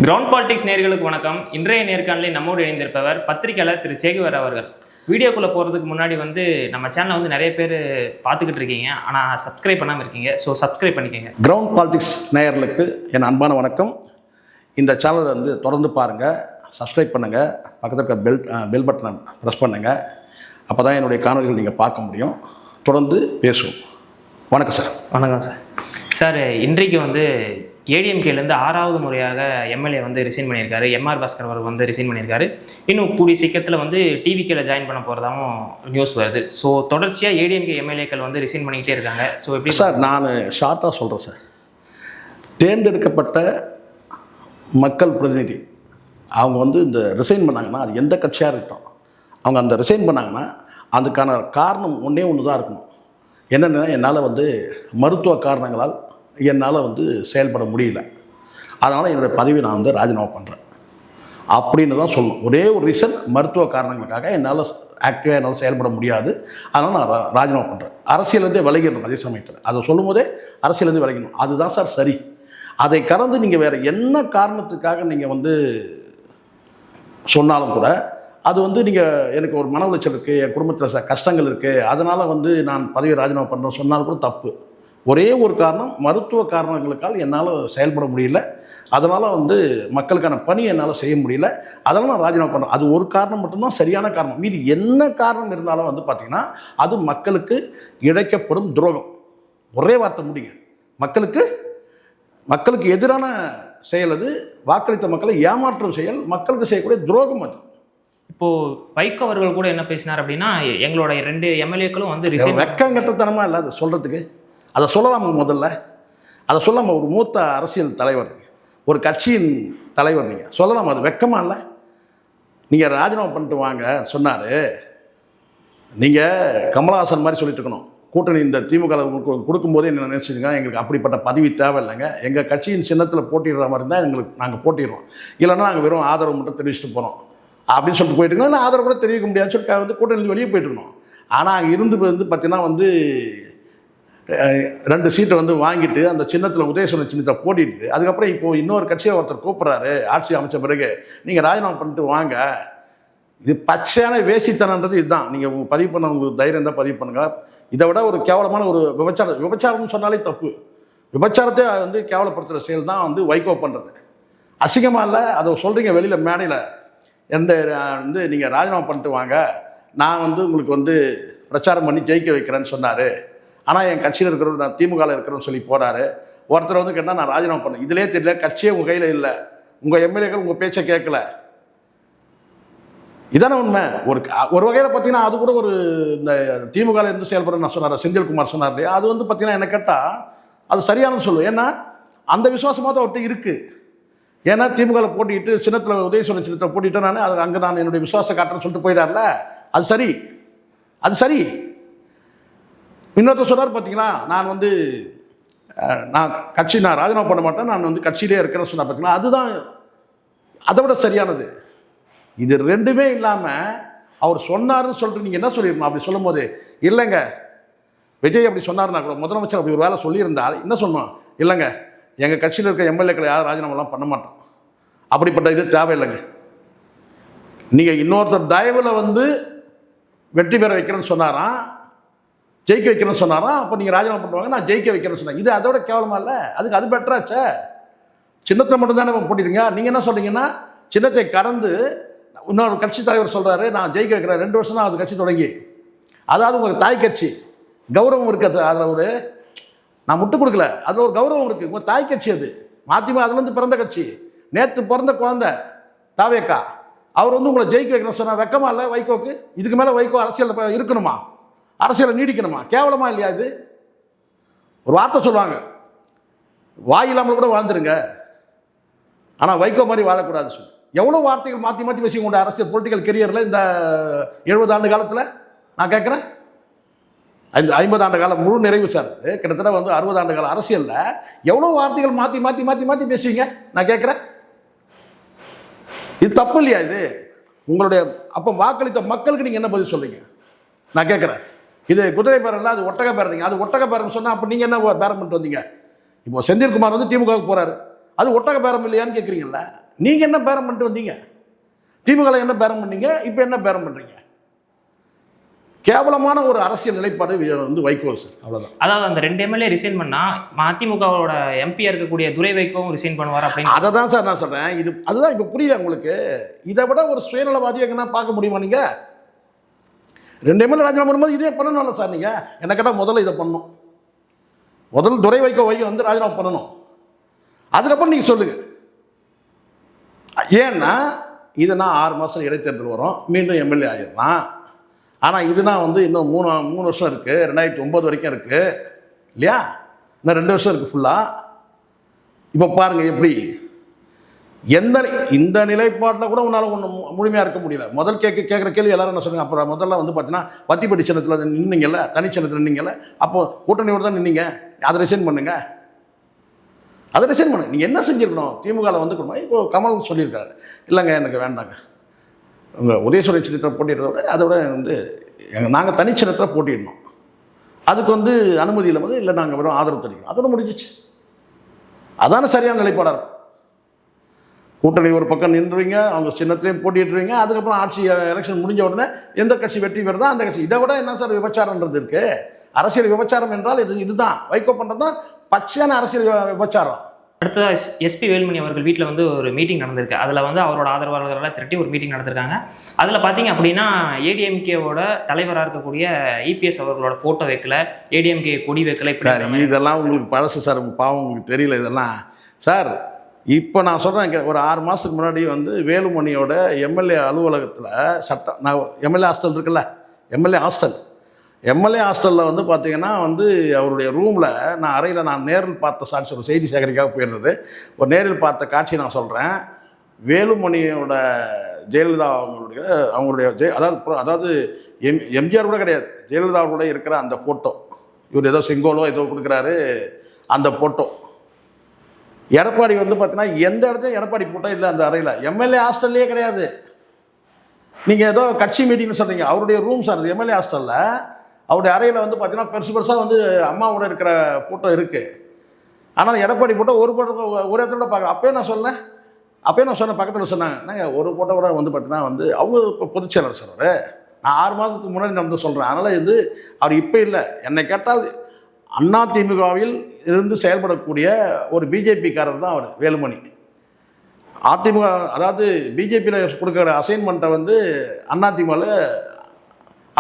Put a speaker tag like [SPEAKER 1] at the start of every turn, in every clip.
[SPEAKER 1] Ground politics நேயர்களுக்கு வணக்கம். இன்றைய நேர்காணலில் நம்மோடு இணைந்திருப்பவர் பத்திரிகையாளர் திரு சேகுவர் அவர்கள். வீடியோக்குள்ளே போகிறதுக்கு முன்னாடி நம்ம சேனலை நிறைய பேர் பார்த்துக்கிட்டு இருக்கீங்க, ஆனால் சப்ஸ்கிரைப் பண்ணாமல் இருக்கீங்க. ஸோ சப்ஸ்கிரைப் பண்ணிக்கோங்க.
[SPEAKER 2] கிரவுண்ட் பாலிடிக்ஸ் நேயர்களுக்கு என் அன்பான வணக்கம். இந்த சேனலை தொடர்ந்து பாருங்கள், சப்ஸ்கிரைப் பண்ணுங்கள், பக்கத்தில் இருக்க பெல் பட்டனை ப்ரெஸ் பண்ணுங்கள். அப்போ தான் என்னுடைய காணொலிகள் நீங்கள் பார்க்க முடியும். தொடர்ந்து பேசுவோம். வணக்கம் சார்.
[SPEAKER 1] வணக்கம் சார். சார், இன்றைக்கு ஏடிஎம்கேலேருந்து 6வது முறையாக எம்எல்ஏ ரிசைன் பண்ணியிருக்காரு. எம்ஆர் பாஸ்கர் அவர் ரிசைன் பண்ணியிருக்காரு. இன்னும் கூடிய சீக்கிரத்தில் டிவிகேல ஜாயின் பண்ண போகிறதாவும் நியூஸ் வருது. ஸோ தொடர்ச்சியாக ஏடிஎம்கே எம்எல்ஏக்கள் ரிசைன் பண்ணிக்கிட்டே இருக்காங்க. ஸோ எப்படி
[SPEAKER 2] சார், நான் ஷார்ட்டாக சொல்கிறேன் சார். தேர்ந்தெடுக்கப்பட்ட மக்கள் பிரதிநிதி அவங்க இந்த ரிசைன் பண்ணாங்கன்னா, அது எந்த கட்சியாக இருக்கட்டும், அவங்க அந்த ரிசைன் பண்ணாங்கன்னா அதுக்கான காரணம் ஒன்று தான் இருக்கணும். என்னென்னா, என்னால் மருத்துவ காரணங்களால் என்னால் செயல்பட முடியல, அதனால் என்னுடைய பதவி நான் ராஜினாமா பண்ணுறேன் அப்படின்னு தான் சொல்லணும். ஒரே ஒரு ரீசன், மருத்துவ காரணங்களுக்காக என்னால் ஆக்டிவாக என்னால் செயல்பட முடியாது, அதனால் நான் ராஜினாமா பண்ணுறேன். அரசியலேருந்தே விலகிடணும். அதே சமயத்தில் அதை சொல்லும் போதே அரசியலேருந்து விலகிடணும். அதுதான் சார் சரி. அதை கடந்து நீங்கள் வேறு என்ன காரணத்துக்காக நீங்கள் சொன்னாலும் கூட அது நீங்கள் எனக்கு ஒரு மன உளைச்சல் இருக்குது, என் குடும்பத்தில் கஷ்டங்கள் இருக்குது, அதனால் நான் பதவியை ராஜினாமா பண்ணுறேன் சொன்னாலும் கூட தப்பு. ஒரே ஒரு காரணம், மருத்துவ காரணங்களுக்கால் என்னால் செயல்பட முடியல, அதனால் மக்களுக்கான பணி என்னால் செய்ய முடியல, அதனால் நான் ராஜினாமா பண்ணுறேன். அது ஒரு காரணம் மட்டும்தான் சரியான காரணம். மீது என்ன காரணம் இருந்தாலும் பார்த்திங்கன்னா அது மக்களுக்கு இழைக்கப்படும் துரோகம். ஒரே வார்த்தை முடிங்க. மக்களுக்கு எதிரான செயல் அது. வாக்களித்த மக்களை ஏமாற்றும் செயல், மக்களுக்கு செய்யக்கூடிய துரோகம் அது.
[SPEAKER 1] இப்போது வைகோ அவர்கள் கூட என்ன பேசினார் அப்படின்னா, எங்களோட 2 எம்எல்ஏக்களும்
[SPEAKER 2] வெக்கங்கட்டத்தனமாக இல்லை அதை சொல்கிறதுக்கு. அதை சொல்லலாமா? முதல்ல அதை சொல்லாமல் ஒரு மூத்த அரசியல் தலைவர், ஒரு கட்சியின் தலைவர் நீங்கள் சொல்லலாமா? அது வெக்கமா இல்லை? நீங்கள் ராஜினாமா பண்ணிட்டு வாங்க சொன்னார். நீங்கள் கமலஹாசன் மாதிரி சொல்லிட்டு இருக்கணும். கூட்டணி இந்த திமுக கொடுக்கும்போதே என்ன நினச்சிங்க, எங்களுக்கு அப்படிப்பட்ட பதவி தேவையில்லைங்க, எங்கள் கட்சியின் சின்னத்தில் போட்டிடுற மாதிரி இருந்தால் நாங்கள் போட்டிடுறோம், இல்லைன்னா நாங்கள் வெறும் ஆதரவு மட்டும் தெரிவிச்சுட்டு போகிறோம் அப்படின்னு சொல்லிட்டு போயிட்டுருக்கோம். இல்லை ஆதரவு கூட தெரிவிக்க முடியாதுன்னு சொல்லிட்டு கூட்டணி வெளியே போயிட்டுருக்கோம். ஆனால் அங்கே இருந்து பார்த்தீங்கன்னா 2 சீட்டை வாங்கிட்டு அந்த சின்னத்தில் உதயசூரன் சின்னத்தை போட்டிட்டு, அதுக்கப்புறம் இப்போது இன்னொரு கட்சியை ஒருத்தர் கூப்பிட்றாரு ஆட்சி அமைச்ச பிறகு, நீங்கள் ராஜினாமா பண்ணிட்டு வாங்க. இது பச்சையான வேசித்தனன்றது இதுதான். நீங்கள் பதிவு பண்ண உங்களுக்கு தைரியம் இருந்தால் பதிவு பண்ணுங்கள். இதை விட ஒரு கேவலமான ஒரு விபச்சாரம்னு சொன்னாலே தப்பு. விபச்சாரத்தை கேவலப்படுத்துகிற செயல் தான் வைகோ பண்ணுறது. அசிங்கமாக இல்லை? அதை சொல்கிறீங்க வெளியில் மேடையில் நீங்கள் ராஜினாமா பண்ணிட்டு வாங்க, நான் உங்களுக்கு பிரச்சாரம் பண்ணி ஜெயிக்க வைக்கிறேன்னு சொன்னார். ஆனால் என் கட்சியில் இருக்கிறவர், நான் திமுகவில் இருக்கிறேன்னு சொல்லி போகிறாரு. ஒருத்தர் கேட்டால் நான் ராஜினாமா பண்ணேன். இதிலே தெரியல, கட்சியே உங்கள் கையில் இல்லை, உங்கள் எம்எல்ஏக்கள் உங்கள் பேச்சை கேட்கல. இதான உண்மை. ஒரு வகையில் பார்த்தீங்கன்னா அது கூட ஒரு இந்த திமுகவில் இருந்து செயல்பட நான் சொன்னார், செந்தில்குமார் சொன்னார் இல்லையா, அது பார்த்தீங்கன்னா என்ன கேட்டால் அது சரியானது சொல்லுவேன். ஏன்னா அந்த விசுவாசமாக தான் அவர்கிட்ட இருக்குது. ஏன்னா திமுகவில் போட்டிட்டு சின்னத்தில் உதயசூரன் சின்னத்தை போட்டிட்டேன் நான், அது அங்கே நான் என்னுடைய விசுவாசம் காட்டுறேன்னு சொல்லிட்டு போயிடார்ல, அது சரி, அது சரி. இன்னொருத்தர் சொன்னார் பார்த்தீங்களா, நான் ராஜினாமா பண்ண மாட்டேன், நான் கட்சியிலே இருக்கிறேன்னு சொன்னால் பார்த்தீங்களா, அதுதான் அதை விட சரியானது. இது ரெண்டுமே இல்லாமல் அவர் சொன்னார்னு சொல்லிட்டு நீங்கள் என்ன சொல்லிடணும்? அப்படி சொல்லும் போது, இல்லைங்க விஜய் அப்படி சொன்னார்னா கூட, முதலமைச்சர் அப்படி ஒரு வேலை சொல்லியிருந்தால் என்ன சொல்லணும்? இல்லைங்க எங்கள் கட்சியில் இருக்க எம்எல்ஏக்களை யாரும் ராஜினாமாலாம் பண்ண மாட்டோம், அப்படிப்பட்ட இது தேவையில்லைங்க. நீங்கள் இன்னொருத்தர் தயவில் வெற்றி பெற வைக்கிறேன்னு சொன்னாராம், ஜெயிக்க வைக்கிறேன்னு சொன்னாராம், அப்போ நீங்கள் ராஜினாமா பண்ணுவாங்க, நான் ஜெயிக்க வைக்கிறேன்னு சொன்னேன். இது அதோட கேவலமா இல்லை? அதுக்கு அது பெட்டராச்சே. சின்னத்தை மட்டும்தானே போட்டிடுங்க. நீங்கள் என்ன சொல்கிறீங்கன்னா, சின்னத்தை கடந்து இன்னொரு கட்சி தலைவர் சொல்கிறாரு நான் ஜெயிக்க வைக்கிறேன், 2 வருஷம் தான் அது கட்சி தொடங்கி, அதாவது உங்களுக்கு தாய் கட்சி கௌரவம் இருக்குது, அதில் நான் முட்டு கொடுக்கல, அதில் ஒரு கௌரவம் இருக்குது. உங்கள் தாய் கட்சி அது, மதிமுக அதுலேருந்து பிறந்த கட்சி, நேற்று பிறந்த குழந்தை தாவேக்கா, அவர் உங்களை ஜெயிக்க வைக்கணும் சொன்னால் வெக்கமா இல்லை வைகோக்கு? இதுக்கு மேலே வைகோ அரசியலில் இருக்கணுமா? அரசியலை நீடிக்கணுமா? கேவலமா இல்லையா இது? ஒரு வார்த்தை சொல்லுவாங்க, வாயில்லாமல் கூட வாழ்ந்துருங்க, ஆனால் வைகோ மாதிரி வாழக்கூடாது சொல்லி எவ்வளோ வார்த்தைகள் மாற்றி மாற்றி பேசி உங்களோட அரசியல் பொலிட்டிக்கல் கெரியரில் இந்த 70 ஆண்டு காலத்தில் நான் கேட்குறேன். இந்த 50 ஆண்டு காலம் முழு நிறைவு சார், கிட்டத்தட்ட 60 ஆண்டு கால அரசியலில் எவ்வளோ வார்த்தைகள் மாற்றி மாற்றி மாற்றி மாற்றி பேசுவீங்க நான் கேட்குறேன். இது தப்பு இல்லையா இது? உங்களுடைய அப்போ வாக்களித்த மக்களுக்கு நீங்கள் என்ன பதில் சொல்றீங்க நான் கேட்குறேன். இது குதிரை பேரம் இல்லை, அது ஒட்டக பேரணிங்க. அது ஒட்டக பேரம் சொன்னால் அப்போ நீங்கள் என்ன பேரம் பண்ணிட்டு வந்தீங்க? இப்போ செந்தில்குமார் திமுகவுக்கு போகிறாரு, அது ஒட்டக பேரம் இல்லையான்னு கேட்குறீங்களா? நீங்கள் என்ன பேரம் பண்ணிட்டு வந்தீங்க? திமுக என்ன பேரம் பண்ணீங்க? இப்போ என்ன பேரம் பண்ணுறீங்க? கேவலமான ஒரு அரசியல் நிலைப்பாடு வந்து வைகோ சார், அவ்வளோதான்.
[SPEAKER 1] அதாவது அந்த 2 எம்எல்ஏ ரிசைன் பண்ணா மதிமுகவோட எம்பியா இருக்கக்கூடிய துரை வைகோவும் ரிசைன் பண்ணுவார் அப்படின்னு.
[SPEAKER 2] அதை தான் சார் நான் சொல்கிறேன். அதுதான் இப்போ புரியல உங்களுக்கு. இதை விட ஒரு சுயநலவாதி எங்கன்னா பார்க்க முடியுமா நீங்கள்? 2 எம்எல்ஏ ராஜினாமா பண்ணும்போது இதே பண்ணணும்ல சார். நீங்கள் என்ன கேட்டால் முதல்ல இதை பண்ணணும். முதல்ல துரை வைகோ வந்து ராஜினாமா பண்ணணும். அதுக்கப்புறம் நீங்கள் சொல்லுங்கள். ஏன்னா இதுனா 6 மாதம் இடைத்தேர்தல் வரும், மீண்டும் எம்எல்ஏ ஆகிடலாம். ஆனால் இதுனா வந்து இன்னும் 3 வருஷம் இருக்குது, 2009 வரைக்கும் இருக்குது இல்லையா? இன்னும் 2 வருஷம் இருக்குது ஃபுல்லாக. இப்போ பாருங்கள் எப்படி இந்த நிலைப்பாட்டில் கூட உன்னால் ஒன்றும் முழுமையாக இருக்க முடியல. முதல் கேட்குற கேள்வி எல்லாரும் என்ன சொல்லுங்க, அப்புறம் முதல்ல வந்து பார்த்தீங்கன்னா பத்திப்பட்டி சின்னத்தில் நின்னீங்கல்ல, தனிச்சின்னத்தில் நின்னீங்கல்ல, அப்போ கூட்டணியோடு தான் நின்னீங்க, அதை ரிசைன் பண்ணுங்க, அதை ரிசைன் பண்ணுங்க. நீங்கள் என்ன செஞ்சுருக்கணும்? திமுகவில் வந்துக்கணும். இப்போ கமல் சொல்லியிருக்காரு, இல்லைங்க எனக்கு வேண்டாங்க, உங்கள் உதயசூரிய சின்னத்தில் போட்டிடுறத விட அதை விட வந்து நாங்கள் தனிச்சின்னத்தில் போட்டிடணும், அதுக்கு வந்து அனுமதி இல்லாமல் இல்லை நாங்கள் வெறும் ஆதரவு தெரிவிக்கணும், அதோட முடிஞ்சிச்சு. அதான சரியான நிலைப்பாடாக இருக்கும். கூட்டணி ஒரு பக்கம் நின்றுவீங்க, அவங்க சின்னத்திலையும் போட்டிட்டுருவீங்க, அதுக்கப்புறம் ஆட்சி எலெக்ஷன் முடிஞ்ச உடனே எந்த கட்சி வெற்றி பெறுதோ அந்த கட்சி. இதை விட என்ன சார் விபச்சாரன்றது இருக்குது? அரசியல் விபச்சாரம் என்றால் இதுதான். வைகோ பண்ணுறது தான் பச்சையான அரசியல் விபச்சாரம்.
[SPEAKER 1] அடுத்ததாக எஸ்பி வேலுமணி அவர்கள் வீட்டில் வந்து ஒரு மீட்டிங் நடந்திருக்கு. அதில் வந்து அவரோட ஆதரவாளர்களெல்லாம் திரட்டி ஒரு மீட்டிங் நடந்திருக்காங்க. அதில் பார்த்தீங்க அப்படின்னா ஏடிஎம்கேவோட தலைவராக இருக்கக்கூடிய இபிஎஸ் அவர்களோட ஃபோட்டோ வைக்கல, ஏடிஎம்கே கொடி வைக்கல. இப்படி
[SPEAKER 2] இதெல்லாம் உங்களுக்கு பழசு சார், பாவம் உங்களுக்கு தெரியல இதெல்லாம் சார். இப்போ நான் சொல்கிறேன், ஒரு 6 மாதத்துக்கு முன்னாடி வந்து வேலுமணியோட எம்எல்ஏ அலுவலகத்தில் நான் எம்எல்ஏ ஹாஸ்டல் இருக்குல்ல, எம்எல்ஏ ஹாஸ்டலில் வந்து பார்த்தீங்கன்னா வந்து அவருடைய ரூமில் நான் அறையில் நான் நேரில் பார்த்த சாட்சி, ஒரு செய்தி சேகரிக்காக போயிருந்தது, ஒரு நேரில் பார்த்த காட்சி நான் சொல்கிறேன். வேலுமணியோட ஜெயலலிதா அவங்களுடைய அதாவது எம்ஜிஆர் கூட கிடையாது, ஜெயலலிதா கூட இருக்கிற அந்த ஃபோட்டோ, இவர் ஏதோ செங்கோலோ ஏதோ கொடுக்குறாரு அந்த ஃபோட்டோ. எடப்பாடி வந்து பார்த்தீங்கன்னா எந்த இடத்துலையும் எடப்பாடி ஃபோட்டோ இல்லை அந்த அறையில். எம்எல்ஏ ஹாஸ்டல்லையே கிடையாது. நீங்கள் ஏதோ கட்சி மீட்டிங்னு சொல்கிறீங்க, அவருடைய ரூம் சார் அது எம்எல்ஏ ஹாஸ்டலில். அவருடைய அறையில் வந்து பார்த்தீங்கன்னா பெருசாக வந்து அம்மாவோட இருக்கிற ஃபோட்டோ இருக்குது. ஆனால் எடப்பாடி ஃபோட்டோ ஒரு இடத்துல பார்க்க. அப்போயே நான் சொன்னேன் பக்கத்தில் சொன்னாங்க, என்னங்க ஒரு ஃபோட்டோ கூட வந்து பார்த்தீங்கன்னா வந்து அவங்க பொதுச் செயலர் சார் அவர். நான் 6 மாதத்துக்கு முன்னாடி நடந்து சொல்கிறேன். அதனால் இது அவர் இப்போ இல்லை. என்னை கேட்டால் அதிமுகவில் இருந்து செயல்படக்கூடிய ஒரு பிஜேபிக்காரர் தான் அவர் வேலுமணி. அதிமுக அதாவது பிஜேபியில் கொடுக்குற அசைன்மெண்ட்டை வந்து அதிமுகவில்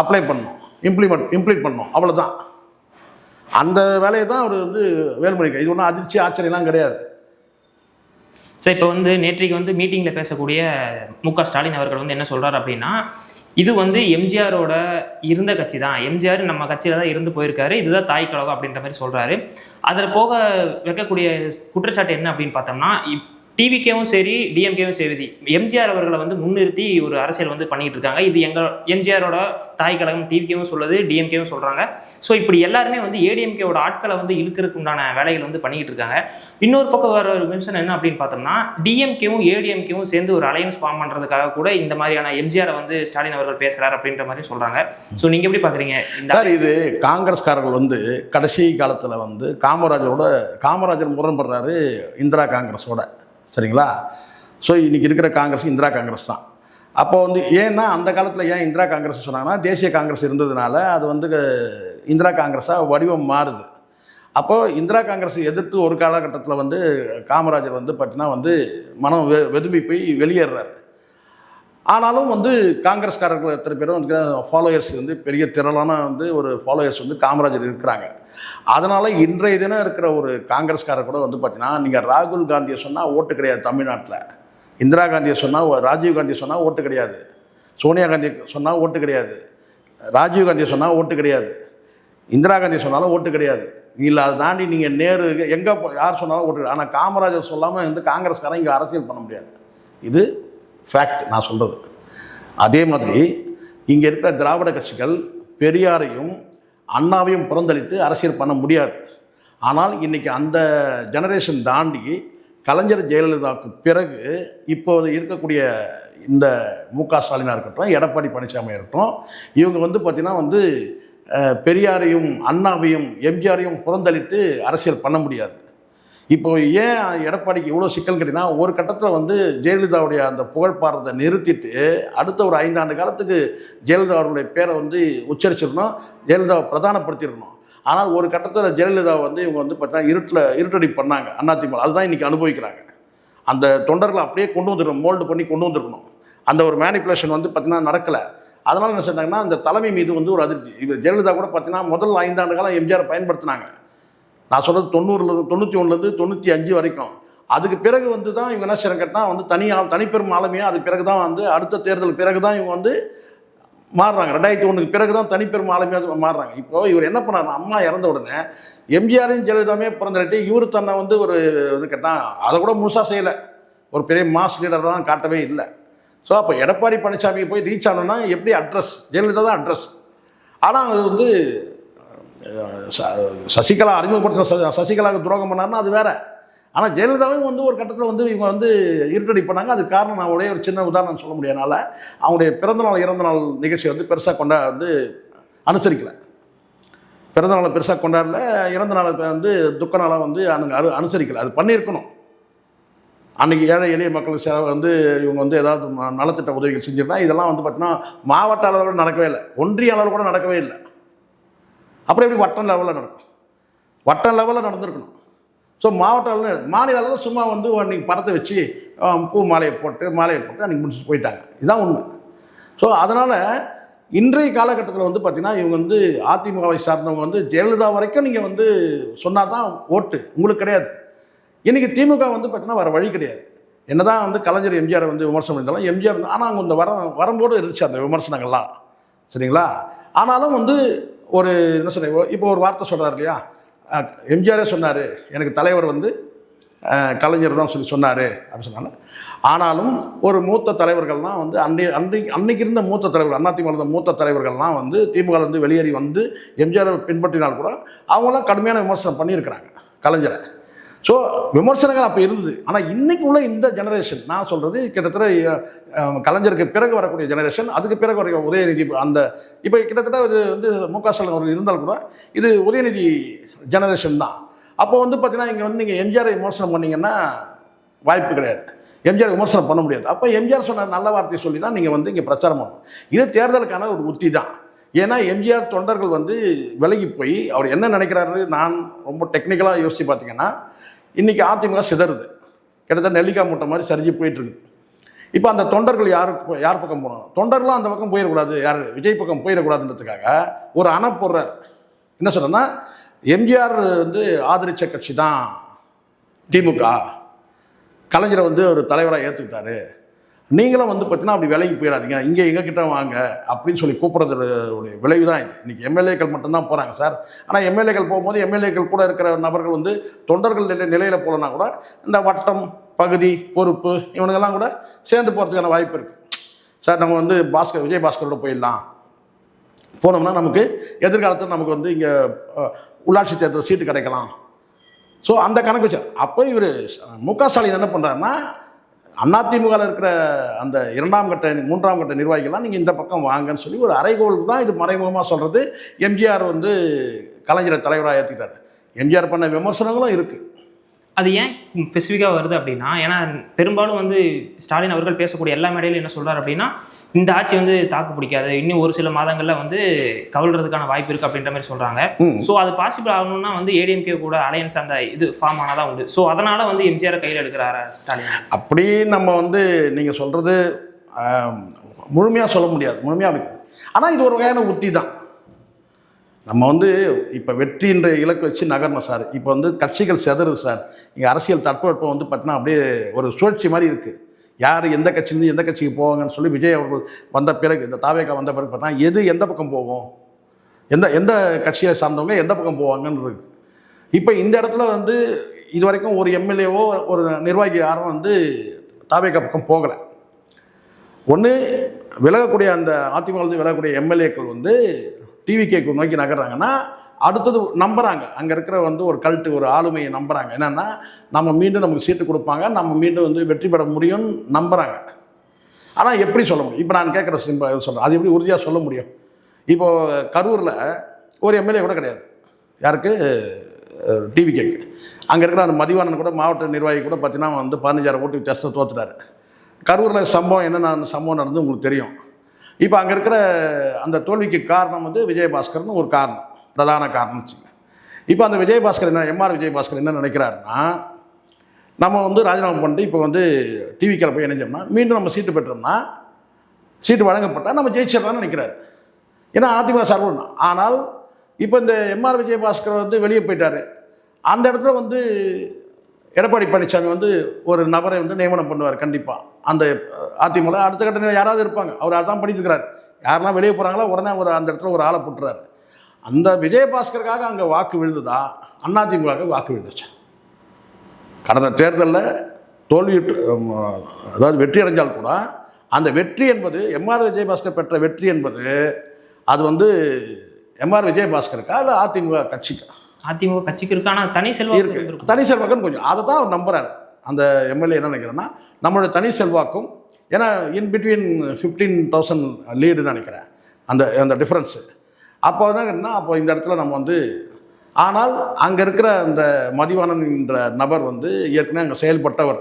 [SPEAKER 2] அப்ளை பண்ணணும், இம்ப்ளிமெண்ட் பண்ணணும், அவ்வளோதான். அந்த வேலையை தான் அவர் வந்து வேலுமணிக்கு. இது ஒன்றும் அதிர்ச்சி ஆச்சரியம்லாம் கிடையாது.
[SPEAKER 1] சார் இப்போ வந்து நேற்றைக்கு வந்து மீட்டிங்கில் பேசக்கூடிய மு.க. ஸ்டாலின் அவர்கள் வந்து என்ன சொல்கிறார் அப்படின்னா, இது வந்து எம்ஜிஆரோட இருந்த கட்சி தான், எம்ஜிஆர் நம்ம கட்சியில் தான் இருந்து போயிருக்காரு, இதுதான் தாய் கழகம் அப்படின்ற மாதிரி சொல்கிறாரு. அதில் போக வைக்கக்கூடிய குற்றச்சாட்டு என்ன அப்படின்னு பார்த்தோம்னா, டிவிகேவும் சரி டிஎம்கேவும் சரி எம்ஜிஆர் அவர்களை வந்து முன்னிறுத்தி ஒரு அரசியல் வந்து பண்ணிட்டு இருக்காங்க. இது எம்ஜிஆரோட தாய் கழகம் டிவிகேவும் சொல்லுது, டிஎம்கேவும் சொல்கிறாங்க. ஸோ இப்படி எல்லாருமே வந்து ஏடிஎம்கேவோட ஆட்களை வந்து இழுக்கிறதுக்கு உண்டான வேலைகள் வந்து பண்ணிக்கிட்டு இருக்காங்க. இன்னொரு பக்கம் வர ஒரு விஷயம் என்ன அப்படின்னு பார்த்தோம்னா, டிஎம்கேவும் ஏடிஎம்கேவும் சேர்ந்து ஒரு அலையன்ஸ் ஃபார்ம் பண்ணுறதுக்காக கூட இந்த மாதிரியான எம்ஜிஆரை வந்து ஸ்டாலின் அவர்கள் பேசுகிறார் அப்படின்ற மாதிரி சொல்கிறாங்க. ஸோ நீங்கள் எப்படி பார்க்குறீங்க?
[SPEAKER 2] சார் இது காங்கிரஸ்காரர்கள் வந்து கடைசி காலத்தில் வந்து காமராஜர் முரண்படுறாரு இந்திரா காங்கிரஸோட, சரிங்களா? ஸோ இன்றைக்கி இருக்கிற காங்கிரஸ் இந்திரா காங்கிரஸ் தான். அப்போ வந்து ஏன்னா அந்த காலத்தில் ஏன் இந்திரா காங்கிரஸ் சொன்னாங்கன்னா, தேசிய காங்கிரஸ் இருந்ததுனால அது வந்து இந்திரா காங்கிரஸாக வடிவம் மாறுது. அப்போது இந்திரா காங்கிரஸை எதிர்த்து ஒரு காலகட்டத்தில் வந்து காமராஜர் வந்து பார்த்தீங்கன்னா வந்து மனம் வெதும்பி போய் வெளியேறாரு. ஆனாலும் வந்து காங்கிரஸ்காரர்கள் எத்தனை பேரும் வந்து ஃபாலோயர்ஸ் வந்து பெரிய திரளான வந்து ஒரு ஃபாலோயர்ஸ் வந்து காமராஜர் இருக்கிறாங்க. அதனால் இன்றைய தினம் இருக்கிற ஒரு காங்கிரஸ்காரர் கூட வந்து பார்த்தீங்கன்னா, நீங்கள் ராகுல் காந்தியை சொன்னால் ஓட்டு கிடையாது தமிழ்நாட்டில், இந்திரா காந்தியை சொன்னால், ராஜீவ் காந்தியை சொன்னால் ஓட்டு கிடையாது, சோனியா காந்தி சொன்னால் ஓட்டு கிடையாது, ராஜீவ் காந்தியை சொன்னால் ஓட்டு கிடையாது, இந்திரா காந்தி சொன்னாலும் ஓட்டு கிடையாது. இல்லை அதை தாண்டி நீங்கள் நேரு எங்கே யார் சொன்னாலும் ஓட்டு கிடையாது. ஆனால் காமராஜர் சொல்லாமல் வந்து காங்கிரஸ்காரன் இங்கே அரசியல் பண்ண முடியாது. இது ஃபேக்ட் நான் சொல்கிறது. அதே மாதிரி இங்கே இருக்கிற திராவிட கட்சிகள் பெரியாரையும் அண்ணாவையும் புறந்தளித்து அரசியல் பண்ண முடியாது. ஆனால் இன்றைக்கி அந்த ஜெனரேஷன் தாண்டி கலைஞர் ஜெயலலிதாவுக்கு பிறகு இப்போது இருக்கக்கூடிய இந்த மு.க. ஸ்டாலினாக இருக்கட்டும், எடப்பாடி பழனிசாமியாக இருக்கட்டும், இவங்க வந்து பார்த்திங்கன்னா வந்து பெரியாரையும் அண்ணாவையும் எம்ஜிஆரையும் புறந்தளித்து அரசியல் பண்ண முடியாது. இப்போ ஏன் எடப்பாடிக்கு இவ்வளோ சிக்கல் கேட்டிங்கன்னா, ஒரு கட்டத்தில் வந்து ஜெயலலிதாவுடைய அந்த புகழ் பாடுறதை நிறுத்திட்டு அடுத்த ஒரு 5 ஆண்டு காலத்துக்கு ஜெயலலிதா அவர்களுடைய பேரை வந்து உச்சரிச்சிருக்கணும், ஜெயலலிதாவை பிரதானப்படுத்தியிருக்கணும். ஆனால் ஒரு கட்டத்தில் ஜெயலலிதா வந்து இவங்க வந்து பார்த்தீங்கன்னா இருட்டடி பண்ணாங்க அதிமுக. அதுதான் இன்றைக்கி அனுபவிக்கிறாங்க. அந்த தொண்டர்களை அப்படியே கொண்டு வந்துருக்கணும், மோல்டு பண்ணி கொண்டு வந்துருக்கணும். அந்த ஒரு மேனிப்புலேஷன் வந்து பார்த்தீங்கன்னா நடக்கலை. அதனால் என்ன செஞ்சாங்கன்னா, அந்த தலைமை மீது வந்து ஒரு அதிருப்தி. இது ஜெயலலிதா கூட பார்த்தீங்கன்னா முதல் 5 ஆண்டு காலம் எம்ஜிஆர் பயன்படுத்தினாங்க. நான் சொல்கிறது 91லேருந்து 95 வரைக்கும். அதுக்கு பிறகு வந்து தான் இவங்க என்ன செய்யறாங்க கேட்டால் வந்து தனிப்பெரும் ஆளுமையாக அதுக்கு பிறகு தான் வந்து அடுத்த தேர்தல் பிறகு தான் இவங்க வந்து மாறுறாங்க. 2001க்கு பிறகு தான் தனிப்பெரும் ஆளுமையாக மாறுறாங்க. இப்போது இவர் என்ன பண்ணாருன்னா, அம்மா இறந்த உடனே எம்ஜிஆரையும் ஜெயலலிதாவே பிறந்துட்டு இவர் தன்னை வந்து ஒரு இது கேட்டால் அதை கூட முழுசாக செய்யலை. ஒரு பெரிய மாஸ் லீடர் தான் காட்டவே இல்லை. ஸோ அப்போ எடப்பாடி பழனிசாமி போய் ரீச் ஆனோன்னா எப்படி அட்ரஸ் ஜெயலலிதா தான் அட்ரஸ். ஆனால் அது வந்து சசிகலா அறிமுகப்படுத்த சசிகலாவுக்கு துரோகம் பண்ணாருன்னா அது வேற. ஆனால் ஜெயலலிதாவும் வந்து ஒரு கட்டத்தில் வந்து இவங்க வந்து இருட்டடி பண்ணாங்க. அதுக்கு காரணம் நான் ஒரே ஒரு சின்ன உதாரணம் சொல்ல முடியாதனால அவங்களுடைய பிறந்தநாள் இறந்த நாள் நிகழ்ச்சியை வந்து பெருசாக வந்து அனுசரிக்கலை. பிறந்த நாளை பெருசாக கொண்டாடல, இறந்த நாளை வந்து துக்க நாளாக வந்து அனுசரிக்கலை. அது பண்ணியிருக்கணும். அன்றைக்கி ஏழை எளிய மக்களுக்கு சேவை வந்து இவங்க வந்து ஏதாவது நலத்திட்ட உதவிகள் செஞ்சிருந்தா இதெல்லாம் வந்து பார்த்தீங்கன்னா மாவட்ட அளவில் கூட நடக்கவே இல்லை, ஒன்றிய அளவில் கூட நடக்கவே இல்லை. அப்புறம் எப்படி வட்டம் லெவலில் நடக்கும்? வட்டம் லெவலில் நடந்திருக்கணும். ஸோ மாவட்ட அளவில் மாநில அளவில் சும்மா வந்து அன்றைக்கி படத்தை வச்சு பூ மாலையை போட்டு அன்றைக்கி முடிச்சுட்டு போயிட்டாங்க. இதுதான் உண்மை. ஸோ அதனால் இன்றைய காலகட்டத்தில் வந்து பார்த்திங்கன்னா இவங்க வந்து அதிமுகவை சார்ந்தவங்க வந்து ஜெயலலிதா வரைக்கும் நீங்கள் வந்து சொன்னால் தான் ஓட்டு உங்களுக்கு கிடையாது. இன்றைக்கி திமுக வந்து பார்த்திங்கன்னா வேறு வழி கிடையாது. என்ன தான் வந்து கலைஞர் எம்ஜிஆரை வந்து விமர்சனம் இருந்தாலும் எம்ஜிஆர் ஆனால் அவங்க இந்த வரம்போடு இருந்துச்சு அந்த விமர்சனங்கள்லாம், சரிங்களா? ஆனாலும் வந்து ஒரு என்ன சொல்ல, இப்போ ஒரு வார்த்தை சொல்கிறார் இல்லையா, எம்ஜிஆரே சொன்னார் எனக்கு தலைவர் வந்து கலைஞர் தான் சொன்னார் அப்படின்னு சொன்னாங்க. ஆனாலும் ஒரு மூத்த தலைவர்கள்லாம் வந்து அன்னைக்கு இருந்த மூத்த தலைவர்கள் அதிமுக இருந்த மூத்த தலைவர்கள்லாம் வந்து திமுகலேருந்து வெளியேறி வந்து எம்ஜிஆரை பின்பற்றினால் கூட அவங்களாம் கடுமையான விமர்சனம் பண்ணியிருக்கிறாங்க கலைஞரை. ஸோ விமர்சனங்கள் அப்போ இருந்தது. ஆனால் இன்றைக்கு உள்ள இந்த ஜெனரேஷன் நான் சொல்கிறது கிட்டத்தட்ட கலைஞருக்கு பிறகு வரக்கூடிய ஜெனரேஷன், அதுக்கு பிறகு வர உதயநிதி அந்த இப்போ கிட்டத்தட்ட இது வந்து முக ஸ்டாலின் அவர்கள் இருந்தால் கூட இது உதயநிதி ஜெனரேஷன் தான். அப்போ வந்து பார்த்தீங்கன்னா இங்கே வந்து நீங்கள் எம்ஜிஆரை விமர்சனம் பண்ணிங்கன்னா வாய்ப்பு கிடையாது, எம்ஜிஆர் விமர்சனம் பண்ண முடியாது. அப்போ எம்ஜிஆர் சொன்ன நல்ல வார்த்தையை சொல்லி தான் நீங்கள் வந்து இங்கே பிரச்சாரம் பண்ணணும். இது தேர்தலுக்கான ஒரு உத்தி தான். ஏன்னா எம்ஜிஆர் தொண்டர்கள் வந்து விலகி போய் அவர் என்ன நினைக்கிறாரு, நான் ரொம்ப டெக்னிக்கலாக யோசித்து பார்த்தீங்கன்னா இன்றைக்கி அதிமுக சிதறுது, கிட்டத்தட்ட நெல்லிக்காய் மூட்டை மாதிரி சரிஞ்சு போயிட்டுருக்கு. இப்போ அந்த தொண்டர்கள் யார் பக்கம் போகணும்? தொண்டர்களும் அந்த பக்கம் போயிடக்கூடாது, யார் விஜய் பக்கம் போயிடக்கூடாதுன்றதுக்காக ஒரு அணை போடுறார். என்ன சொல்கிறேன்னா, எம்ஜிஆர் வந்து ஆதரித்த கட்சி தான் திமுக, கலைஞரை வந்து ஒரு தலைவராக ஏற்றுக்கிட்டாரு, நீங்களும் வந்து பார்த்தீங்கன்னா அப்படி விலைக்கு போயிடாதீங்க, இங்கே எங்ககிட்ட வாங்க அப்படின்னு சொல்லி கூப்பிட்றதுடைய விளைவு தான் இது. இன்றைக்கி எம்எல்ஏக்கள் மட்டும்தான் போகிறாங்க சார். ஆனால் எம்எல்ஏக்கள் போகும்போது எம்எல்ஏக்கள் கூட இருக்கிற நபர்கள் வந்து தொண்டர்கள் நிலையில் போகலன்னா கூட இந்த வட்டம் பகுதி பொறுப்பு இவனுங்கெல்லாம் கூட சேர்ந்து போகிறதுக்கான வாய்ப்பு இருக்குது. சார் நம்ம வந்து விஜய் பாஸ்கரோட போயிடலாம், போனோம்னா நமக்கு எதிர்காலத்தில் நமக்கு வந்து இங்கே உள்ளாட்சி தேர்தல் சீட்டு கிடைக்கலாம். ஸோ அந்த கணக்கு வச்சு அப்போ இவர் முக ஸ்டாலின் என்ன பண்ணுறாருன்னா, அதிமுகவில் இருக்கிற அந்த 2ஆம் கட்ட 3ஆம் கட்ட நிர்வாகிகள்லாம் நீங்கள் இந்த பக்கம் வாங்கன்னு சொல்லி ஒரு அறைகோளுக்கு தான் இது மறைமுகமாக சொல்கிறது. எம்ஜிஆர் வந்து கலைஞரை தலைவராக ஏற்றிட்டார். எம்ஜிஆர் பண்ண விமர்சனங்களும் இருக்குது.
[SPEAKER 1] அது ஏன் ஸ்பெசிஃபிக்காக வருது அப்படின்னா, ஏன்னா பெரும்பாலும் வந்து ஸ்டாலின் அவர்கள் பேசக்கூடிய எல்லா மேடையிலும் என்ன சொல்கிறார் அப்படின்னா, இந்த ஆட்சி வந்து தாக்கு பிடிக்காது, இன்னும் ஒரு சில மாதங்களில் வந்து கவிழ்றதுக்கான வாய்ப்பு இருக்குது அப்படின்ற மாதிரி சொல்கிறாங்க. ஸோ அது பாசிபிள் ஆகணும்னா வந்து ஏடிஎம்கே கூட அலையன்ஸ் அந்த இது ஃபார்ம் ஆனாதான் உண்டு. ஸோ அதனால் வந்து எம்ஜிஆரை கையில் எடுக்கிறாரா ஸ்டாலின்? அப்படி
[SPEAKER 2] நம்ம வந்து நீங்கள் சொல்கிறது முழுமையாக சொல்ல முடியாது, முழுமையாக. ஆனால் இது ஒரு வகையான உத்தி தான். நம்ம வந்து இப்போ வெற்றின்ற இலக்கு வச்சு நகரணும் சார். இப்போ வந்து கட்சிகள் செதறுது சார். இங்கே அரசியல் தட்பவெப்பம் வந்து பார்த்தீங்கன்னா அப்படியே ஒரு சுழற்சி மாதிரி இருக்குது. யார் எந்த கட்சியிலேருந்து எந்த கட்சிக்கு போவாங்கன்னு சொல்லி விஜய் அவர்கள் வந்த பிறகு, இந்த தாவேகா வந்த பிறகு பார்த்தா எந்த பக்கம் போகும், எந்த கட்சியை சார்ந்தவங்க எந்த பக்கம் போவாங்கன்றது. இப்போ இந்த இடத்துல வந்து இது வரைக்கும் ஒரு எம்எல்ஏவோ ஒரு நிர்வாகி யாரும் வந்து தாவேகா பக்கம் போகலை. ஒன்று விலகக்கூடிய அந்த அதிமுகலேருந்து விலகக்கூடிய எம்எல்ஏக்கள் வந்து டிவிகேக்கு நோக்கி நகர்றாங்கன்னா அடுத்தது நம்புகிறாங்க, அங்கே இருக்கிற வந்து ஒரு கல்ட்டு ஒரு ஆளுமையை நம்புகிறாங்க. என்னென்னா நம்ம மீண்டும் நமக்கு சீட்டு கொடுப்பாங்க, நம்ம மீண்டும் வந்து வெற்றி பெற முடியும்னு நம்புகிறாங்க. ஆனால் எப்படி சொல்ல முடியும்? இப்போ நான் கேட்குற சொல்கிறேன், அது எப்படி உறுதியாக சொல்ல முடியும்? இப்போது கரூரில் ஒரு எம்எல்ஏ கூட கிடையாது. யாருக்கு? டிவிகேக்கு. அங்கே இருக்கிற அந்த மதிவாணன் கூட மாவட்ட நிர்வாகி கூட பார்த்தீங்கன்னா வந்து 15,000 ஓட்டு வித்தியாசத்தில் தோத்துட்டாரு. கரூரில் சம்பவம் என்னென்ன சம்பவம் நடந்து உங்களுக்கு தெரியும். இப்போ அங்கே இருக்கிற அந்த தோல்விக்கு காரணம் வந்து விஜயபாஸ்கர்னு ஒரு காரணம், பிரதான காரணம் வச்சுங்க. இப்போ அந்த விஜயபாஸ்கர் என்ன, எம்ஆர் விஜயபாஸ்கர் என்ன நினைக்கிறாருன்னா, நம்ம வந்து ராஜினாமா பண்ணிட்டு இப்போ வந்து டிவிக்கில் போய் இணைஞ்சோம்னா மீண்டும் நம்ம சீட்டு பெற்றோம்னா, சீட்டு வழங்கப்பட்டால் நம்ம ஜெயிச்சிடலாம்னு நினைக்கிறாரு. ஏன்னா அதிமுக சார்பு. ஆனால் இப்போ இந்த எம்ஆர் விஜயபாஸ்கர் வந்து வெளியே போயிட்டார். அந்த இடத்துல வந்து எடப்பாடி பழனிசாமி வந்து ஒரு நபரை வந்து நியமனம் பண்ணுவார் கண்டிப்பாக. அந்த அதிமுக அடுத்த கட்ட யாராவது இருப்பாங்க, அவர் அதான் பண்ணிட்டு இருக்கிறார். யாரெல்லாம் வெளியே போகிறாங்களோ உடனே அந்த இடத்துல ஒரு ஆளை போட்டுறாரு. அந்த விஜயபாஸ்கருக்காக அங்கே வாக்கு விழுந்ததா, அதிமுக வாக்கு விழுந்துச்சு. கடந்த தேர்தலில் தோல்வி, அதாவது வெற்றி அடைஞ்சால் கூட அந்த வெற்றி என்பது எம்ஆர் விஜயபாஸ்கர் பெற்ற வெற்றி என்பது அது வந்து எம்ஆர் விஜயபாஸ்கருக்கா இல்லை அதிமுக கட்சிக்கா?
[SPEAKER 1] அதிமுக கட்சிக்கு இருக்கு. ஆனால் தனி செல்வாக்கு
[SPEAKER 2] இருக்கு. தனி செல்வாக்குன்னு கொஞ்சம் அதை தான் அவர் நம்புறாரு. அந்த எம்எல்ஏ என்ன நினைக்கிறேன்னா, நம்மளோட தனி செல்வாக்கும், ஏன்னா இன் பிட்வீன் 15,000 லீடு தான் நினைக்கிறேன் அந்த அந்த டிஃப்ரென்ஸு. அப்போ என்ன, அப்போ இந்த இடத்துல நம்ம வந்து, ஆனால் அங்கே இருக்கிற அந்த மதிவாணன் என்ற நபர் வந்து ஏற்கனவே அங்கே செயல்பட்டவர்,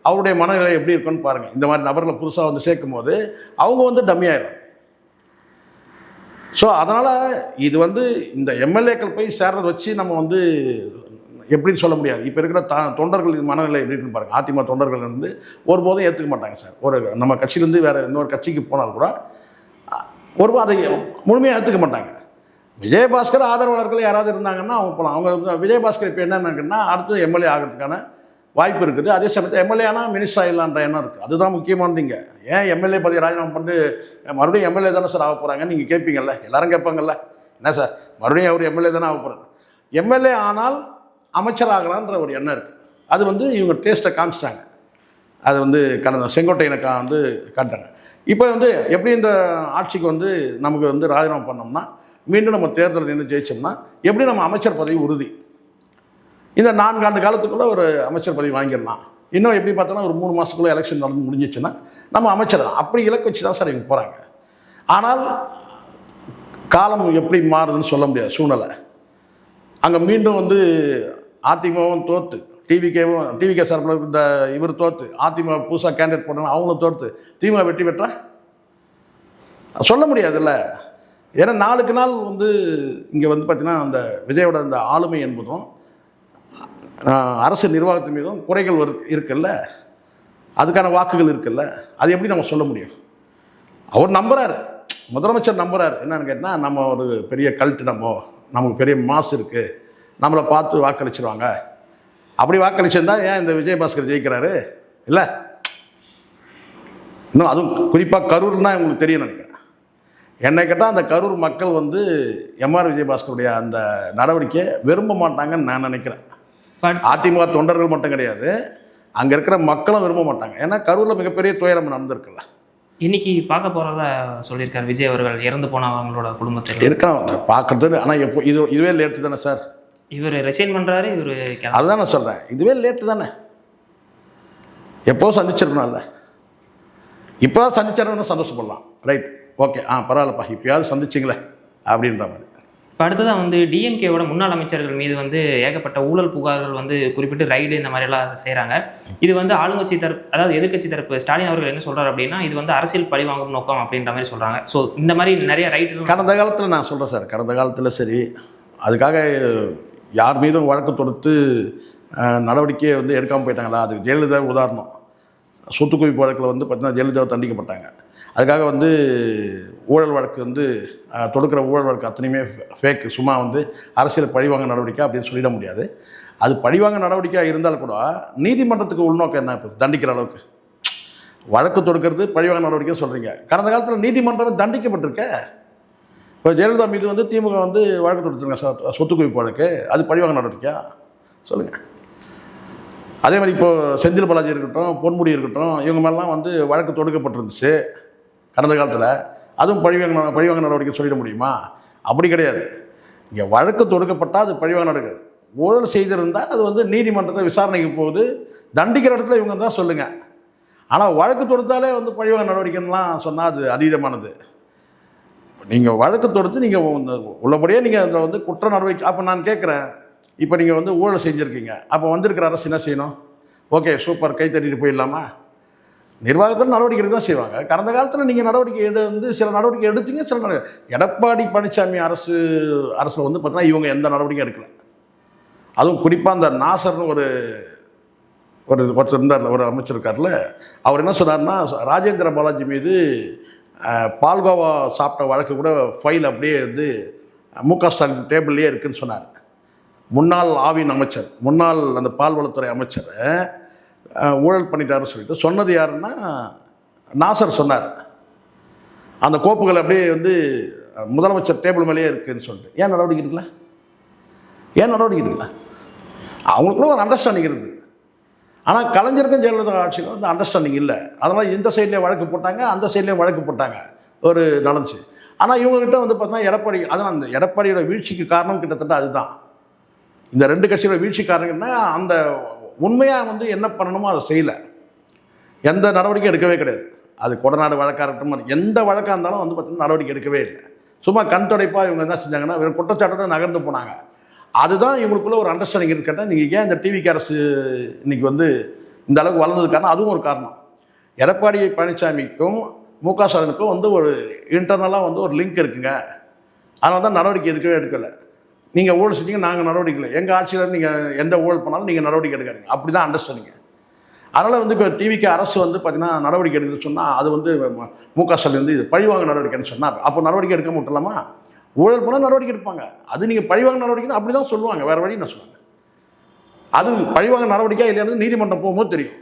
[SPEAKER 2] அவருடைய மனநிலை எப்படி இருக்குன்னு பாருங்கள். இந்த மாதிரி நபர்களை புதுசாக வந்து சேர்க்கும் போது அவங்க வந்து டம்மியாயிரும். ஸோ அதனால் இது வந்து இந்த எம்எல்ஏக்கள் போய் சேர்றதை வச்சு நம்ம வந்து எப்படின்னு சொல்ல முடியாது. இப்போ இருக்கிற தொண்டர்கள் மனநிலை எப்படி இருக்குன்னு பாருங்கள். அதிமுக தொண்டர்கள் வந்து ஒருபோதும் ஏற்றுக்க மாட்டாங்க சார். ஒரு நம்ம கட்சியிலேருந்து வேறு இன்னொரு கட்சிக்கு போனால் கூட ஒருபோது அதை முழுமையாக ஏற்றுக்க மாட்டாங்க. விஜயபாஸ்கர் ஆதரவாளர்கள் யாராவது இருந்தாங்கன்னா அவங்க போகலாம். அவங்க விஜயபாஸ்கர் இப்போ என்னென்னா அடுத்து எம்எல்ஏ ஆகிறதுக்கான வாய்ப்பு இருக்குது. அதே சமயத்தில் எம்எல்ஏ ஆனால் மினிஸ்டர் ஆகிடலான்ற எண்ணம் இருக்குது. அதுதான் முக்கியமானதுங்க. ஏன் எம்எல்ஏ பதவி ராஜினாமா பண்ணிட்டு மறுபடியும் எம்எல்ஏ தானே சார் ஆக போகிறாங்கன்னு நீங்கள் கேட்பீங்கல்ல, எல்லாரும் கேட்பாங்கல்ல, என்ன சார் மறுபடியும் அவர் எம்எல்ஏ தானே ஆக போகிறாங்க. எம்எல்ஏ ஆனால் அமைச்சர் ஆகலான்ற ஒரு எண்ணம் இருக்குது. அது வந்து இவங்க டேஸ்ட்டை காமிச்சிட்டாங்க. அது வந்து கடந்த செங்கோட்டையனை வந்து காட்டாங்க. இப்போ வந்து எப்படி இந்த ஆட்சிக்கு வந்து நமக்கு வந்து ராஜினாமா பண்ணோம்னா, மீண்டும் நம்ம தேர்தலில் நின்று ஜெயிச்சோம்னா எப்படி நம்ம அமைச்சர் பதவி உறுதி. இந்த 4 ஆண்டு காலத்துக்குள்ளே ஒரு அமைச்சர் பதவி வாங்கிடலாம். இன்னும் எப்படி பார்த்தோன்னா ஒரு 3 மாதத்துக்குள்ளே எலெக்ஷன் நடந்து முடிஞ்சிச்சுன்னா நம்ம அமைச்சர் தான். அப்படி இலக்கு வச்சு தான் சார் இவங்க போகிறாங்க. ஆனால் காலம் எப்படி மாறுதுன்னு சொல்ல முடியாது சூழ்நிலை. அங்கே மீண்டும் வந்து அதிமுகவும் தோற்று, டிவிகே சார்பில் இந்த இவர் தோற்று, அதிமுக புதுசாக கேண்டிடேட் போட்டாங்க அவங்களும் தோற்று, திமுக வெற்றி பெற்றா சொல்ல முடியாதுல்ல. ஏன்னா நாளுக்கு நாள் வந்து இங்கே வந்து பார்த்திங்கன்னா அந்த விஜயோட அந்த ஆளுமை என்பதும் அரசு நிர்வாகத்தின் மீதும் குறைகள் இருக்குல்ல, அதுக்கான வாக்குகள் இருக்குல்ல, அது எப்படி நம்ம சொல்ல முடியும்? அவர் நம்புகிறாரு, முதலமைச்சர் நம்புகிறார். என்னன்னு கேட்டால், நம்ம ஒரு பெரிய கல்ட்டு, நமக்கு பெரிய மாசு இருக்குது, நம்மளை பார்த்து வாக்களிச்சிருவாங்க. அப்படி வாக்களிச்சிருந்தா ஏன் இந்த விஜயபாஸ்கர் ஜெயிக்கிறாரு இல்லை? இன்னும் அதுவும் குறிப்பாக கரூர்னா உங்களுக்கு தெரியும் நினைக்கிறேன். என்னை கேட்டால் அந்த கரூர் மக்கள் வந்து எம்ஆர் விஜயபாஸ்கருடைய அந்த நடவடிக்கையை விரும்ப மாட்டாங்கன்னு நான் நினைக்கிறேன். அதிமுக தொண்டர்கள் மட்டும் கிடையாது, அங்கே இருக்கிற மக்களும் விரும்ப மாட்டாங்க. ஏன்னா கரூரில் மிகப்பெரிய துயரம் நடந்திருக்குல்ல.
[SPEAKER 1] இன்னைக்கு பார்க்க போகிறதா சொல்லியிருக்காரு விஜய் அவர்கள், இறந்து போனவங்களோட குடும்பத்தில்
[SPEAKER 2] இருக்காங்க பார்க்குறது. ஆனால் எப்போ இதுவே லேட்டு தானே சார்.
[SPEAKER 1] இவர் ரிசைன் பண்ணுறாரு, இவர்
[SPEAKER 2] அதுதான் நான் சொல்கிறேன், இதுவே லேட்டு தானே. எப்போ சந்திச்சிருக்கணும்ல, இப்போ சந்திச்சாருன்னு சந்தோஷப்படலாம், ரைட், ஓகே, பரவாயில்லப்பா இப்போயாவது சந்திச்சிங்களே அப்படின்ற மாதிரி.
[SPEAKER 1] இப்போ அடுத்ததான் வந்து டிஎம்கேவோட முன்னாள் அமைச்சர்கள் மீது வந்து ஏகப்பட்ட ஊழல் புகார்கள் வந்து குறிப்பிட்டு ரைடு இந்த மாதிரிலாம் செய்கிறாங்க. இது வந்து ஆளுங்கட்சி தரப்பு, அதாவது எதிர்கட்சி தரப்பு ஸ்டாலின் அவர்கள் என்ன சொல்கிறார் அப்படின்னா, இது வந்து அரசியல் பழிவாங்கும் நோக்கம் அப்படின்ற மாதிரி சொல்கிறாங்க. ஸோ இந்த மாதிரி நிறைய ரைடு
[SPEAKER 2] கடந்த காலத்தில் நான் சொல்கிறேன் சார், கடந்த காலத்தில் சரி, அதுக்காக யார் மீதும் வழக்கு தொடுத்து நடவடிக்கையை வந்து எடுக்காமல் போயிட்டாங்களா? அது ஜெயலலிதா உதாரணம். சொத்து குவிப்பு வழக்கில் வந்து பார்த்தீங்கன்னா ஜெயலலிதா தண்டிக்கப்பட்டாங்க. அதுக்காக வந்து ஊழல் வழக்கு வந்து தொடுக்கிற ஊழல் வழக்கு அத்தனையுமே ஃபேக்கு, சும்மா வந்து அரசியல் பழிவாங்க நடவடிக்கை அப்படின்னு சொல்லிட முடியாது. அது பழிவாங்க நடவடிக்கையாக இருந்தால் கூட நீதிமன்றத்துக்கு உள்நோக்கம் என்ன? இப்போ தண்டிக்கிற அளவுக்கு வழக்கு தொடுக்கிறது பழிவாங்க நடவடிக்கைன்னு சொல்கிறீங்க. கடந்த காலத்தில் நீதிமன்றம் தண்டிக்கப்பட்டிருக்க. இப்போ ஜெயலலிதா மீது வந்து திமுக வந்து வழக்கு தொடுத்துருங்க சொத்து குவிப்பு வழக்கு, அது பழிவாங்க நடவடிக்கையா சொல்லுங்கள். அதே மாதிரி இப்போது செந்தில் பாலாஜி இருக்கட்டும், பொன்முடி இருக்கட்டும், இவங்க மேலாம் வந்து வழக்கு தொடுக்கப்பட்டிருந்துச்சு கடந்த காலத்தில். அதுவும் பழிவாங்க நடவடிக்கை சொல்லிட முடியுமா? அப்படி கிடையாது. இங்கே வழக்கு தொடுக்கப்பட்டால் அது பழிவாங்க நடக்குது. ஊழல் செய்திருந்தால் அது வந்து நீதிமன்றத்தை விசாரணைக்கு போகுது, தண்டிக்கிற இடத்துல இவங்க தான் சொல்லுங்கள். ஆனால் வழக்கு தொடுத்தாலே வந்து பழிவாங்க நடவடிக்கைலாம் சொன்னால் அது அதீதமானது. நீங்கள் வழக்கு தொடுத்து நீங்கள் உள்ளபடியே நீங்கள் அதில் வந்து குற்ற நடவடிக்கை. அப்போ நான் கேட்குறேன், இப்போ நீங்கள் வந்து ஊழல் செஞ்சுருக்கீங்க, அப்போ வந்திருக்கிற அரசு என்ன செய்யணும்? ஓகே சூப்பர், கை தட்டிட்டு போயிடலாமா? நிர்வாகத்தில் நடவடிக்கை எடுக்க தான் செய்வாங்க. கடந்த காலத்தில் நீங்கள் நடவடிக்கை சில நடவடிக்கை எடுத்தீங்க, எடப்பாடி பழனிசாமி அரசில் வந்து பார்த்தீங்கன்னா இவங்க எந்த நடவடிக்கையும் எடுக்கல. அதுவும் குறிப்பாக அந்த நாசர்னு ஒருத்தர் இருந்தார்ல, ஒரு அமைச்சர் இருக்கார்ல, அவர் என்ன சொன்னார்னா, ராஜேந்திர பாலாஜி மீது பால்கோவா சாப்பிட்ட வழக்கு கூட ஃபைல் அப்படியே வந்து முக ஸ்டாலின் டேபிள்லேயே இருக்குதுன்னு சொன்னார். முன்னாள் ஆவின் அமைச்சர், முன்னாள் அந்த பால்வளத்துறை அமைச்சர் ஊழல் பண்ணிட்டாருன்னு சொல்லிட்டு சொன்னது யாருன்னா நாசர் சொன்னார். அந்த கோப்புகள் அப்படியே வந்து முதலமைச்சர் டேபிள் மேலேயே இருக்குதுன்னு சொல்லிட்டு ஏன் நடவடிக்கை எடுக்கல? அவங்களுக்குள்ள ஒரு அண்டர்ஸ்டாண்டிங் இருக்குது. ஆனால் கலைஞருக்கும் ஜெயலலிதா ஆட்சியில் வந்து அண்டர்ஸ்டாண்டிங் இல்லை. அதனால் இந்த சைட்லேயே வழக்கு போட்டாங்க, அந்த சைட்லேயும் வழக்கு போட்டாங்க, ஒரு நடந்துச்சு. ஆனால் இவங்ககிட்ட வந்து பார்த்தீங்கன்னா எடப்பாடி, அதனால் அந்த எடப்பாடியோட வீழ்ச்சிக்கு காரணம் கிட்டத்தட்ட அதுதான். இந்த ரெண்டு கட்சியோட வீழ்ச்சி காரணம்னா அந்த உண்மையாக வந்து என்ன பண்ணணுமோ அதை செய்யலை, எந்த நடவடிக்கை எடுக்கவே கிடையாது. அது கொடநாடு வழக்காக இருக்கட்டும், எந்த வழக்காக இருந்தாலும் வந்து பார்த்தீங்கன்னா நடவடிக்கை எடுக்கவே இல்லை. சும்மா கண் துடைப்பாக இவங்க என்ன செஞ்சாங்கன்னா வெறும் குற்றச்சாட்டோட நகர்ந்து போனாங்க. அதுதான் இவங்களுக்குள்ள ஒரு அண்டர்ஸ்டாண்டிங் இருக்கு. கேட்டால் நீங்கள் ஏன் இந்த டிவிக்கு அரசு இன்னைக்கு வந்து இந்த அளவுக்கு வளர்ந்ததுக்கான அதுவும் ஒரு காரணம். எடப்பாடி பழனிசாமிக்கும் முக ஸ்டாலினுக்கும் வந்து ஒரு இன்டர்னலாக வந்து ஒரு லிங்க் இருக்குங்க. அதனால தான் நடவடிக்கை எடுக்கலை. நீங்கள் ஊழல் செஞ்சீங்க, நாங்கள் நடவடிக்கை இல்லை, எங்கள் ஆட்சியில் நீங்கள் எந்த ஊழல் பண்ணாலும் நீங்கள் நடவடிக்கை எடுக்காதீங்க, அப்படி தான் அண்டர்ஸ்டாண்டிங்க. அதனால் வந்து இப்போ டிவிக்கு அரசு வந்து பார்த்திங்கன்னா நடவடிக்கை எடுக்குதுன்னு சொன்னால் அது வந்து முக ஸ்டாலின் வந்து இது பழிவாங்க நடவடிக்கைன்னு சொன்னால் அப்போ நடவடிக்கை எடுக்க விட்டுலாமா? ஊழல் பண்ணால் நடவடிக்கை எடுப்பாங்க. அது நீங்கள் பழிவாங்க நடவடிக்கை அப்படி தான் சொல்லுவாங்க, வேறு வழி நான் சொல்லுவாங்க. அது பழிவாங்க நடவடிக்கையாக இல்லையானது நீதிமன்றம் போகும்போது தெரியும்.